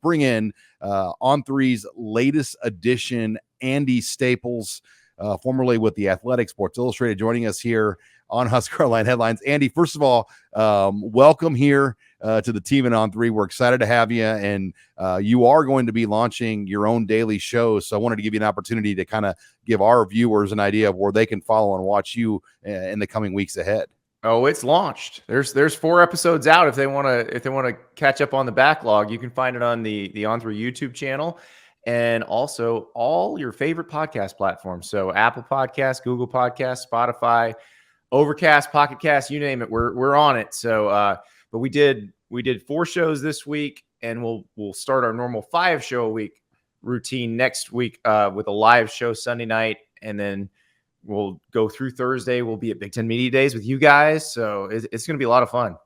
bring in On3's latest edition, Andy Staples, formerly with The Athletic, Sports Illustrated, joining us here on HuskerOnline Headlines. Andy, first of all, welcome here to the team at On3. We're excited to have you, and you are going to be launching your own daily show, so I wanted to give you an opportunity to kind of give our viewers an idea of where they can follow and watch you in the coming weeks ahead. Oh, it's launched. There's 4 episodes out. If they want to catch up on the backlog, you can find it on the On3 YouTube channel, and also all your favorite podcast platforms. So Apple Podcasts, Google Podcasts, Spotify, Overcast, Pocket Cast, you name it. We're on it. So, but we did 4 shows this week, and we'll start our normal 5 show a week routine next week with a live show Sunday night, and then we'll go through Thursday. We'll be at Big Ten Media Days with you guys, so it's going to be a lot of fun.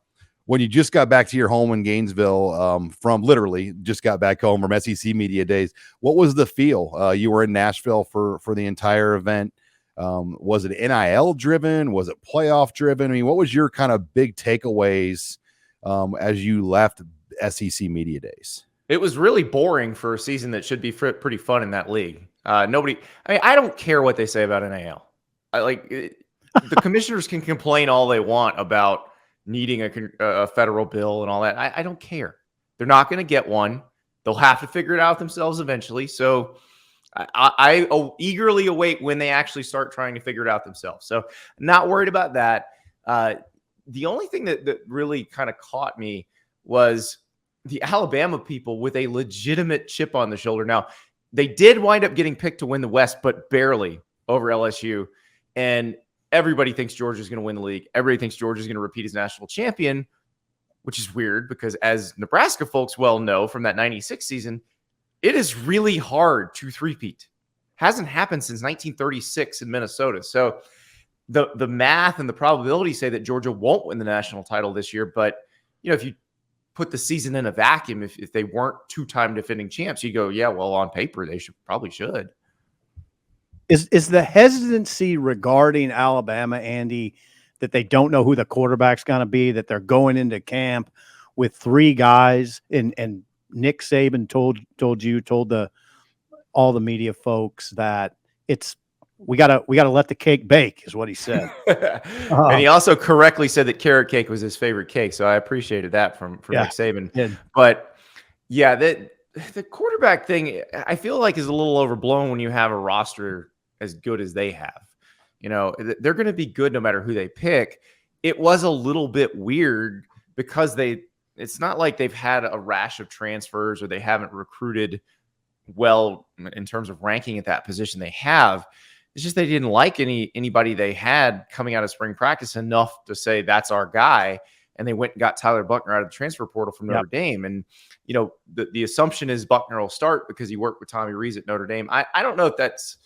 When you just got back to your home in Gainesville, from literally just got back home from SEC Media Days, what was the feel? You were in Nashville for the entire event. Was it NIL driven? Was it playoff driven? I mean, what was your kind of big takeaways as you left SEC Media Days? It was really boring for a season that should be pretty fun in that league. I don't care what they say about NIL. The commissioners can complain all they want about needing a federal bill and all that. I don't care. They're not going to get one. They'll have to figure it out themselves eventually. So I eagerly await when they actually start trying to figure it out themselves. So not worried about that. The only thing that really kind of caught me was the Alabama people with a legitimate chip on the shoulder. Now, they did wind up getting picked to win the West, but barely over LSU. And everybody thinks Georgia's going to win the league. Everybody thinks Georgia's going to repeat as national champion, which is weird because as Nebraska folks well know from that 96 season, it is really hard to three-peat. Hasn't happened since 1936 in Minnesota. So the math and the probability say that Georgia won't win the national title this year. But, if you put the season in a vacuum, if they weren't 2-time defending champs, you go, yeah, well, on paper, they probably should. Is the hesitancy regarding Alabama, Andy, that they don't know who the quarterback's going to be, that they're going into camp with 3 guys and Nick Saban told all the media folks that we gotta let the cake bake, is what he said. And he also correctly said that carrot cake was his favorite cake. So I appreciated that from Nick Saban. But yeah, the quarterback thing, I feel like is a little overblown when you have a roster as good as they have. They're going to be good no matter who they pick. It was a little bit weird because it's not like they've had a rash of transfers or they haven't recruited well in terms of ranking at that position they have. It's just they didn't like anybody they had coming out of spring practice enough to say that's our guy. And they went and got Tyler Buchner out of the transfer portal from Notre Dame. And, the assumption is Buchner will start because he worked with Tommy Rees at Notre Dame. I don't know if that's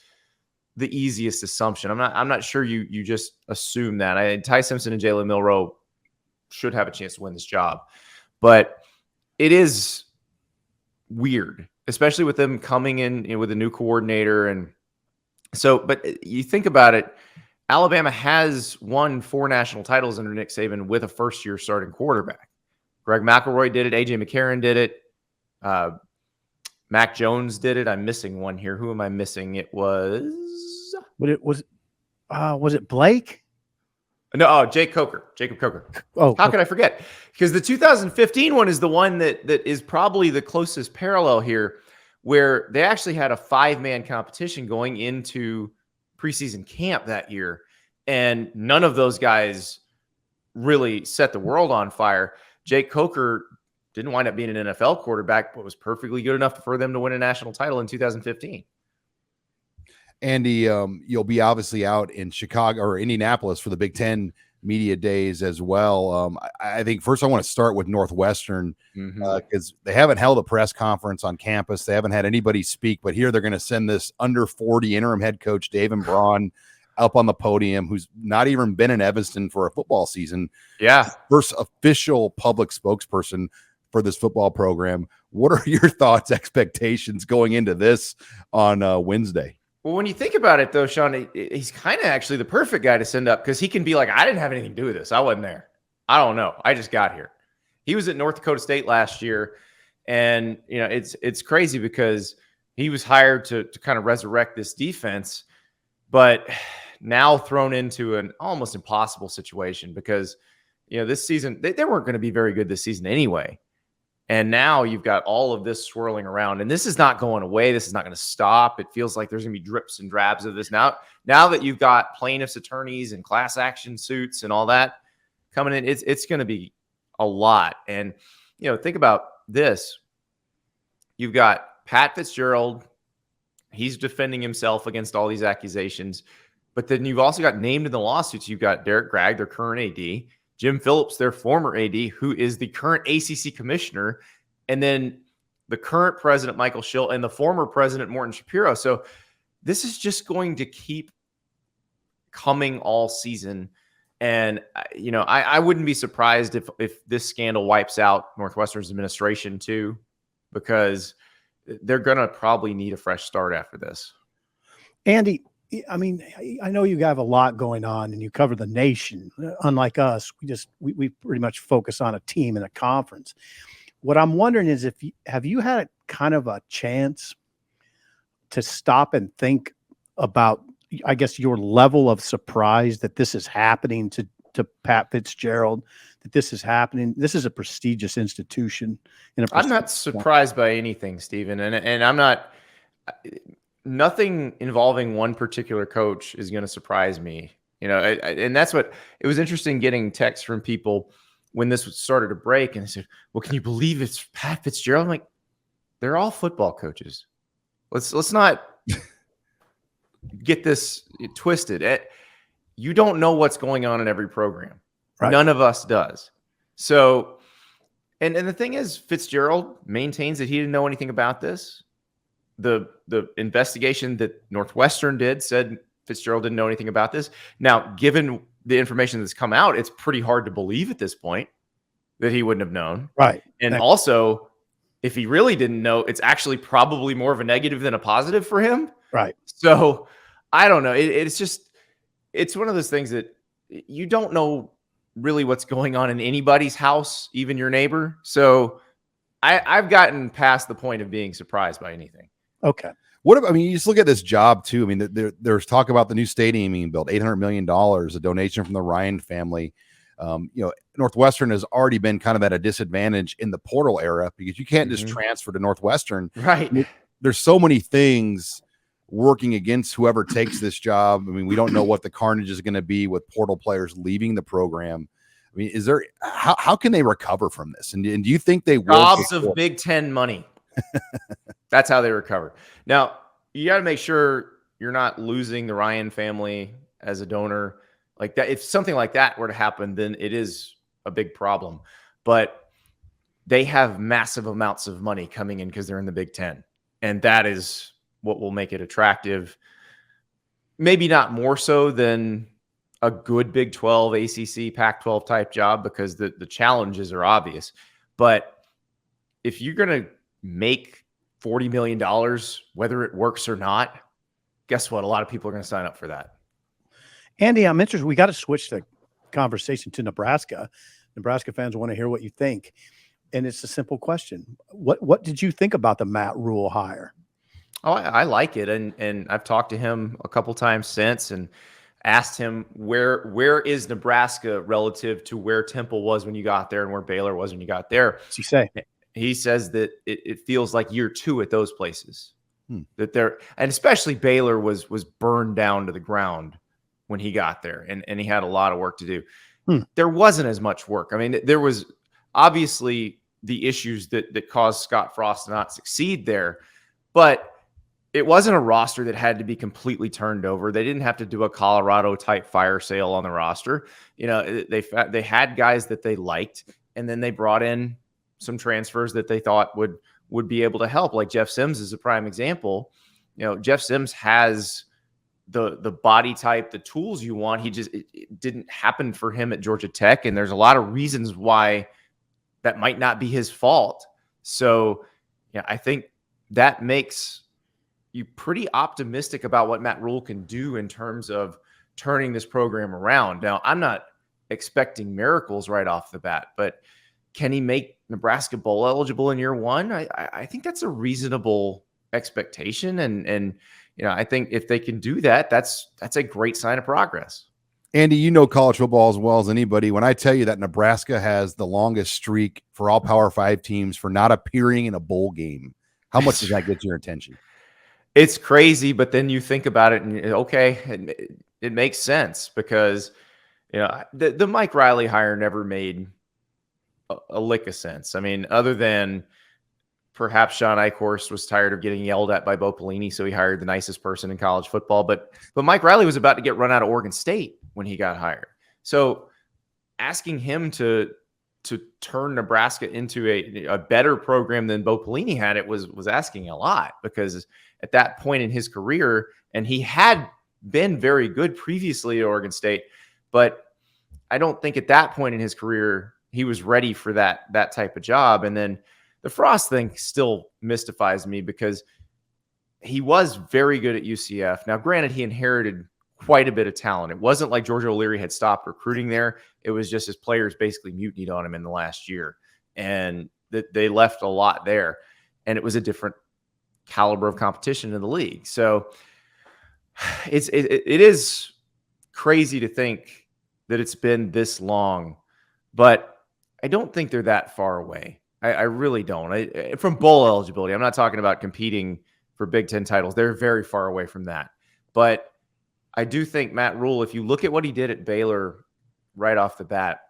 the easiest assumption. I'm not sure you just assume that. Ty Simpson and Jalen Milroe should have a chance to win this job. But it is weird, especially with them coming in with a new coordinator. And so, but you think about it, Alabama has won 4 national titles under Nick Saban with a first-year starting quarterback. Greg McElroy did it. A.J. McCarron did it. Mac Jones did it. I'm missing one here. Who am I missing? It was it Blake? No, Jacob Coker. Oh, how could I forget? Because the 2015 one is the one that is probably the closest parallel here, where they actually had a 5-man competition going into preseason camp that year, and none of those guys really set the world on fire. Jake Coker didn't wind up being an NFL quarterback, but was perfectly good enough for them to win a national title in 2015. Andy, you'll be obviously out in Chicago or Indianapolis for the Big Ten Media Days as well. I think first I want to start with Northwestern because they haven't held a press conference on campus. They haven't had anybody speak, but here they're going to send this under 40 interim head coach, David Braun, up on the podium, who's not even been in Evanston for a football season. Yeah. First official public spokesperson for this football program. What are your thoughts, expectations going into this on Wednesday? Well, when you think about it, though, Sean, he's kind of actually the perfect guy to send up because he can be like, I didn't have anything to do with this. I wasn't there. I don't know. I just got here. He was at North Dakota State last year, And, it's crazy because he was hired to kind of resurrect this defense, but now thrown into an almost impossible situation because, this season, they weren't going to be very good this season anyway. And now you've got all of this swirling around, and this is not going away. This is not going to stop. It feels like there's going to be drips and drabs of this. Now that you've got plaintiffs' attorneys and class action suits and all that coming in, it's going to be a lot. And, think about this. You've got Pat Fitzgerald. He's defending himself against all these accusations. But then you've also got named in the lawsuits. You've got Derek Gregg, their current AD, Jim Phillips, their former AD, who is the current ACC commissioner, and then the current president, Michael Schill, and the former president, Morton Shapiro. So this is just going to keep coming all season. And, I wouldn't be surprised if this scandal wipes out Northwestern's administration too, because they're going to probably need a fresh start after this. Andy, I mean, I know you have a lot going on and you cover the nation. Unlike us, we pretty much focus on a team and a conference. What I'm wondering is have you had kind of a chance to stop and think about, I guess, your level of surprise that this is happening to Pat Fitzgerald, that this is happening? This is a prestigious institution. I'm not surprised by anything, Stephen. And I'm not, nothing involving one particular coach is going to surprise me. And that's what, it was interesting getting texts from people when this started to break, and they said, well, can you believe it's Pat Fitzgerald? I'm like, they're all football coaches. Let's not get this twisted. You don't know what's going on in every program. Right. None of us does. So, and the thing is, Fitzgerald maintains that he didn't know anything about this. The investigation that Northwestern did said Fitzgerald didn't know anything about this. Now, given the information that's come out, it's pretty hard to believe at this point that he wouldn't have known. Right. And also, if he really didn't know, it's actually probably more of a negative than a positive for him. Right. So I don't know. It's one of those things that you don't know really what's going on in anybody's house, even your neighbor. So I've gotten past the point of being surprised by anything. Okay. You just look at this job too. I mean, there's talk about the new stadium being built, $800 million, a donation from the Ryan family. Northwestern has already been kind of at a disadvantage in the portal era because you can't just transfer to Northwestern. Right. I mean, there's so many things working against whoever takes this job. I mean, we don't know what the carnage is going to be with portal players leaving the program. I mean, how can they recover from this? And do you think they will? Jobs of Big Ten money. That's how they recover. Now, you got to make sure you're not losing the Ryan family as a donor like that. If something like that were to happen, then it is a big problem. But they have massive amounts of money coming in because they're in the Big Ten. And that is what will make it attractive. Maybe not more so than a good Big 12, ACC, Pac-12 type job, because the challenges are obvious. But if you're going to make $40 million, whether it works or not, guess what? A lot of people are going to sign up for that. Andy, I'm interested. We got to switch the conversation to Nebraska. Nebraska fans want to hear what you think. And it's a simple question. What did you think about the Matt Rhule hire? Oh, I like it. And I've talked to him a couple times since and asked him where is Nebraska relative to where Temple was when you got there and where Baylor was when you got there. What's he say? He says that it feels like year two at those places. That they're, and especially Baylor was burned down to the ground when he got there, and he had a lot of work to do. There wasn't as much work. I mean, there was obviously the issues that caused Scott Frost to not succeed there, but it wasn't a roster that had to be completely turned over. They didn't have to do a Colorado type fire sale on the roster. They had guys that they liked, and then they brought in some transfers that they thought would be able to help. Like Jeff Sims is a prime example. Jeff Sims has the body type, the tools you want. It didn't happen for him at Georgia Tech, and there's a lot of reasons why that might not be his fault. So, I think that makes you pretty optimistic about what Matt Rhule can do in terms of turning this program around. Now, I'm not expecting miracles right off the bat, but can he make Nebraska bowl eligible in year one? I think that's a reasonable expectation. And I think if they can do that, that's a great sign of progress. Andy, you know college football as well as anybody. When I tell you that Nebraska has the longest streak for all Power 5 teams for not appearing in a bowl game, how much does that get your attention? It's crazy, but then you think about it and okay, it makes sense because the Mike Riley hire never made a lick of sense. I mean, other than perhaps Sean Eichhorst was tired of getting yelled at by Bo Pelini, so he hired the nicest person in college football. But Mike Riley was about to get run out of Oregon State when he got hired. So asking him to turn Nebraska into a better program than Bo Pelini had, it was asking a lot, because at that point in his career, and he had been very good previously at Oregon State, but I don't think at that point in his career he was ready for that type of job. And then the Frost thing still mystifies me because he was very good at UCF. Now, granted, he inherited quite a bit of talent. It wasn't like George O'Leary had stopped recruiting there. It was just his players basically mutinied on him in the last year, and they left a lot there. And it was a different caliber of competition in the league. So it is crazy to think that it's been this long, but I don't think they're that far away. I really don't. From bowl eligibility, I'm not talking about competing for Big Ten titles. They're very far away from that. But I do think Matt Rhule, if you look at what he did at Baylor right off the bat,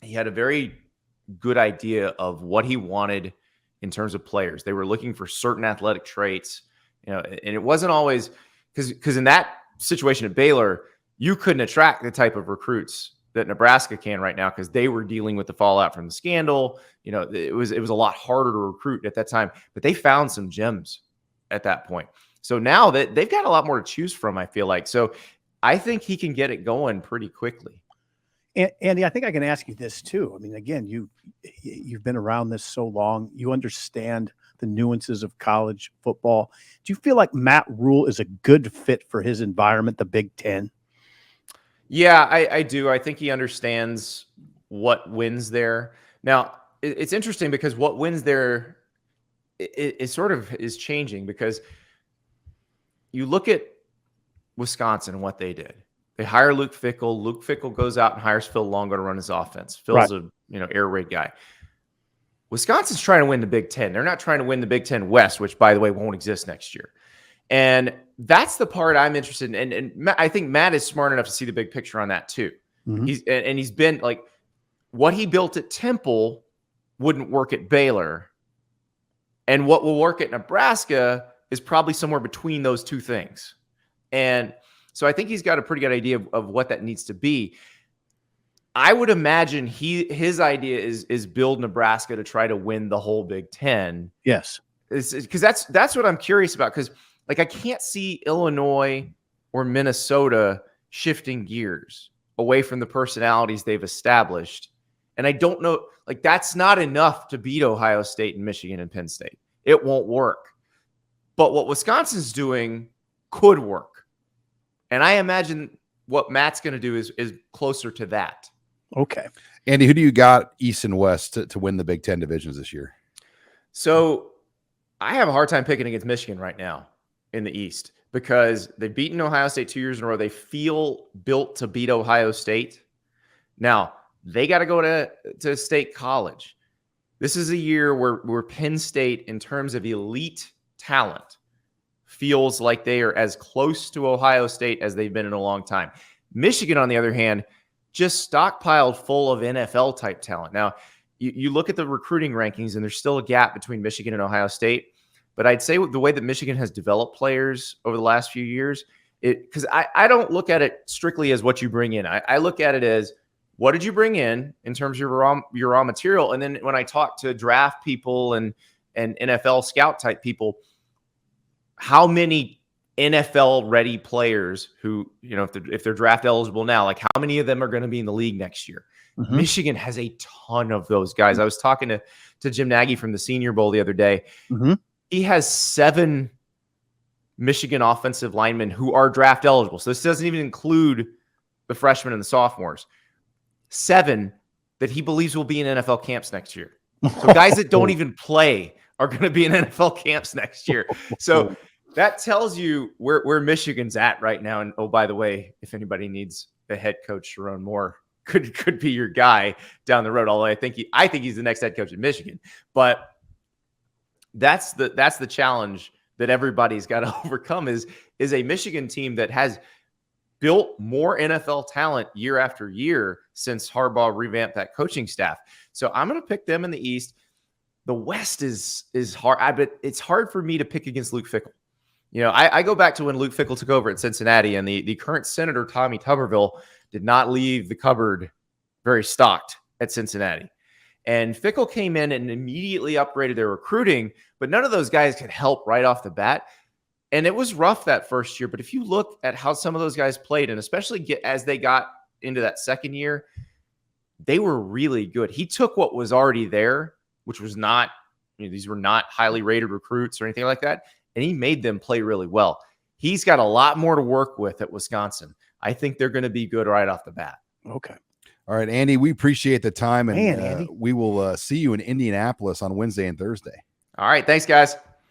he had a very good idea of what he wanted in terms of players. They were looking for certain athletic traits, and it wasn't always because in that situation at Baylor, you couldn't attract the type of recruits that Nebraska can right now, because they were dealing with the fallout from the scandal. It was a lot harder to recruit at that time, but they found some gems at that point. So now that they've got a lot more to choose from, I feel like. So I think he can get it going pretty quickly. Andy, I think I can ask you this too. I mean, again, you've been around this so long, you understand the nuances of college football. Do you feel like Matt Rhule is a good fit for his environment, the Big Ten? Yeah, I do. I think he understands what wins there. Now, it's interesting because what wins there it sort of is changing, because you look at Wisconsin and what they did. They hire Luke Fickell. Luke Fickell goes out and hires Phil Longo to run his offense. Phil's a air raid guy. Wisconsin's trying to win the Big Ten. They're not trying to win the Big Ten West, which, by the way, won't exist next year. And that's the part I'm interested in. And I think Matt is smart enough to see the big picture on that too. Mm-hmm. He's been like, what he built at Temple wouldn't work at Baylor. And what will work at Nebraska is probably somewhere between those two things. And so I think he's got a pretty good idea of what that needs to be. I would imagine his idea is build Nebraska to try to win the whole Big Ten. Yes. Because that's what I'm curious about. Because I can't see Illinois or Minnesota shifting gears away from the personalities they've established. And I don't know, that's not enough to beat Ohio State and Michigan and Penn State. It won't work. But what Wisconsin's doing could work. And I imagine what Matt's going to do is closer to that. Okay. Andy, who do you got East and West to win the Big Ten divisions this year? So I have a hard time picking against Michigan right now in the East, because they've beaten Ohio State 2 years in a row. They feel built to beat Ohio State. Now, they got to go to State College. This is a year where Penn State, in terms of elite talent, feels like they are as close to Ohio State as they've been in a long time. Michigan, on the other hand, just stockpiled full of NFL-type talent. Now, you look at the recruiting rankings, and there's still a gap between Michigan and Ohio State. But I'd say the way that Michigan has developed players over the last few years, because I don't look at it strictly as what you bring in. I look at it as, what did you bring in terms of your raw material? And then when I talk to draft people and NFL scout type people, how many NFL ready players who, if they're draft eligible now, how many of them are going to be in the league next year? Mm-hmm. Michigan has a ton of those guys. I was talking to Jim Nagy from the Senior Bowl the other day. Mm-hmm. He has 7 Michigan offensive linemen who are draft eligible. So this doesn't even include the freshmen and the sophomores. 7 that he believes will be in NFL camps next year. So guys that don't even play are going to be in NFL camps next year. So that tells you where Michigan's at right now. And oh, by the way, if anybody needs a head coach, Sharon Moore could be your guy down the road. Although I think he's the next head coach in Michigan. But that's the challenge that everybody's got to overcome is a Michigan team that has built more NFL talent year after year since Harbaugh revamped that coaching staff. So I'm going to pick them in the East. The West is hard, but it's hard for me to pick against Luke Fickell. You know, I go back to when Luke Fickell took over at Cincinnati, and the current senator, Tommy Tuberville, did not leave the cupboard very stocked at Cincinnati. And Fickell came in and immediately upgraded their recruiting, but none of those guys could help right off the bat. And it was rough that first year. But if you look at how some of those guys played, and especially as they got into that second year, they were really good. He took what was already there, which was not, these were not highly rated recruits or anything like that, and he made them play really well. He's got a lot more to work with at Wisconsin. I think they're going to be good right off the bat. Okay. All right, Andy, we appreciate the time, and we will see you in Indianapolis on Wednesday and Thursday. All right. Thanks, guys.